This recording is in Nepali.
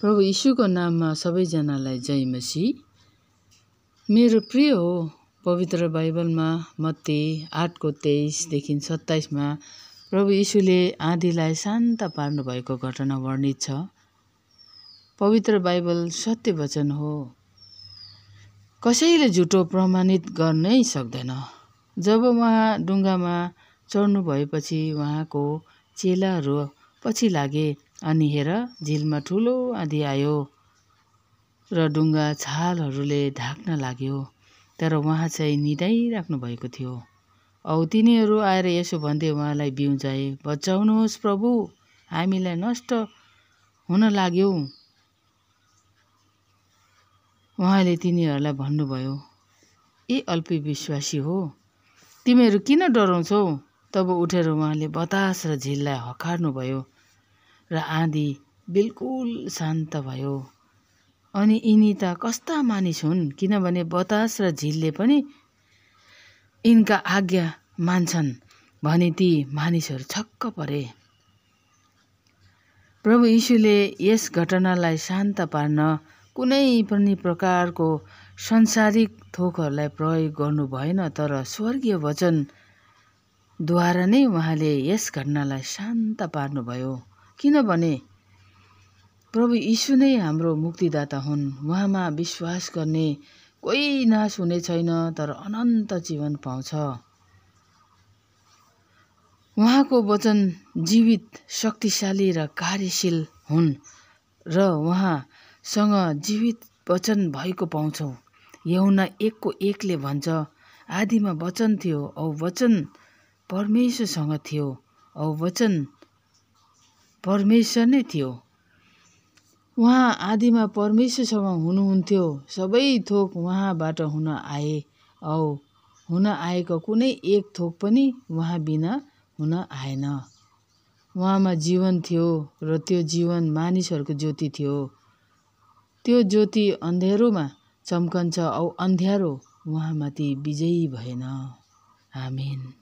प्रभु यीशुको नाममा सबैजनालाई जय मसीह। मेरो प्रिय हो, पवित्र बाइबलमा मत्ती 8:23 देखि 27 प्रभु यीशुले आँधीलाई शान्त पार्नु भएको घटना वर्णित छ। पवित्र बाइबल सत्य वचन हो, कसैले झुटो प्रमाणित गर्नै सक्दैन। जब उहाँ डुङ्गामा चढ्नु भएपछि उहाँको चेलाहरू पछि लागे अनि हेर, झिलमा ठुलो आँधी आयो र डुङ्गा छालहरूले ढाक्न लाग्यो, तर उहाँ चाहिँ निदाइराख्नु भएको थियो। औ तिनीहरू आएर यसो भन्दै उहाँलाई बिउजाए, बचाउनुहोस् प्रभु, हामीलाई नष्ट हुन लाग्यौँ। उहाँले तिनीहरूलाई भन्नुभयो, ए अल्पविश्वासी हो, तिमीहरू किन डराउँछौ? तब उठेर उहाँले बतास र झिललाई हकार्नुभयो र आँधी बिल्कुल शान्त भयो। अनि यिनी त कस्ता मानिस हुन्, किनभने बतास र झिलले पनि यिनका आज्ञा मान्छन् भने ती मानिसहरू छक्क परे। प्रभु यीशुले यस घटनालाई शान्त पार्न कुनै पनि प्रकारको संसारिक थोकहरूलाई प्रयोग गर्नु भएन, तर स्वर्गीय वचनद्वारा नै उहाँले यस घटनालाई शान्त पार्नुभयो। किनभने प्रभु यीशु नै हाम्रो मुक्तिदाता हुन्। उहाँमा विश्वास गर्ने कोही नाश हुने छैन, तर अनन्त जीवन पाउँछ। उहाँको वचन जीवित, शक्तिशाली र कार्यशील हुन् र उहाँसँग जीवित वचन भएको पाउँछौँ। यूहन्ना 1:1 भन्छ, आदिमा वचन थियो औ वचन परमेश्वरसँग थियो औ वचन परमेश्वर नै थियो। उहाँ आदिमा परमेश्वरसँग हुनुहुन्थ्यो। सबै थोक उहाँबाट हुन आए औ हुन आएको कुनै एक थोक पनि उहाँ बिना हुन आएन। उहाँमा जीवन थियो र त्यो जीवन मानिसहरूको ज्योति थियो। त्यो ज्योति अँध्यारोमा चम्कन्छ औ अँध्यारो उहाँमाथि विजयी भएन। आमेन।